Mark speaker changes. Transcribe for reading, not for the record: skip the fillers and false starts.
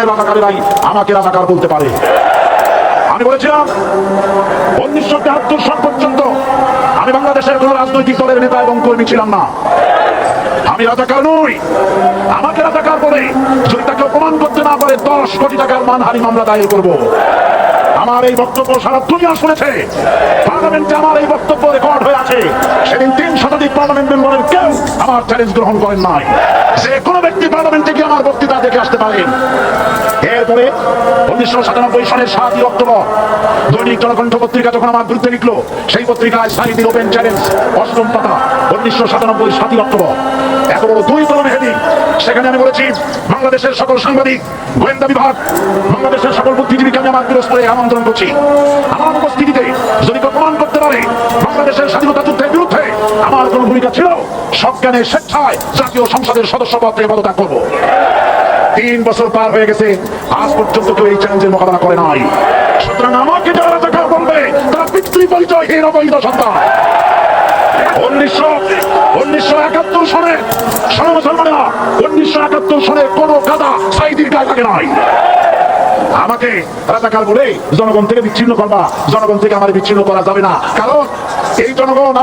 Speaker 1: সালের রাজাকারেরাই আমাকে রাজাকার বলতে পারে। আমি বলেছিলাম 1973 সাল পর্যন্ত আমি বাংলাদেশের কোন রাজনৈতিক দলের নেতা এবং কর্মী ছিলাম না। আমি রাজাকার নই। আমাকে রাজাকার বলে যদি তাকে অপমান করতে না পারে 10 কোটি টাকার মানহানি মামলা দায়ের করব। আমার এই বক্তব্য সারা দুনিয়া শুনেছে। পার্লামেন্টে আমার এই বক্তব্য রেকর্ড হয়ে আছে। সেদিন 3 শতাধিক পার্লামেন্ট মেম্বারের কেউ আমার চ্যালেঞ্জ গ্রহণ করেন নাই। যে কোনো ব্যক্তি পার্লামেন্টে গিয়ে আমার বক্তৃতা দেখে আসতে পারেন। এরপরে 1997 সালের 7 অক্টোবর দৈনিক জনকণ্ঠ পত্রিকা যখন আমার বিরুদ্ধে লিখলো, সেই পত্রিকায় সাইদির ওপেন চ্যালেঞ্জ 8ম পাতা 1997 7 অক্টোবর, এত বড় 2 কলমে হেডিং। সেখানে আমি বলেছি, বাংলাদেশের সকল সাংবাদিক, গোয়েন্দা বিভাগ, বাংলাদেশের সকল বুদ্ধিজীবীকে আমি আমার পিরোজপুরে আমন্ত্রণ করছি। আমার উপস্থিতিতে যদি প্রমাণ করতে পারে বাংলাদেশের স্বাধীনতা যুদ্ধের বিরুদ্ধে আমার কোন ভূমিকা ছিল, সজ্ঞানে স্বেচ্ছায় জাতীয় সংসদের সদস্যপদ থেকে পদত্যাগ করব। 3 বছর পার হয়ে গেছে, আজ পর্যন্ত কেউ এই চ্যালেঞ্জের মোকাবেলা করে নাই। সুতরাং আমাকে যারা রাজাকার বলবে তারা পিতৃ পরিচয়হীন অবৈধ সন্তান। 1971 সনে মুসলমানেরা 1971 সনে কোন গাদা সাইদির গায়ে লাগে নাই। আমাকে রাজাকার বলে জনগণ থেকে বিচ্ছিন্ন করবা, জনগণ থেকে আমার বিচ্ছিন্ন করা যাবে না, কারণ এই জনগণ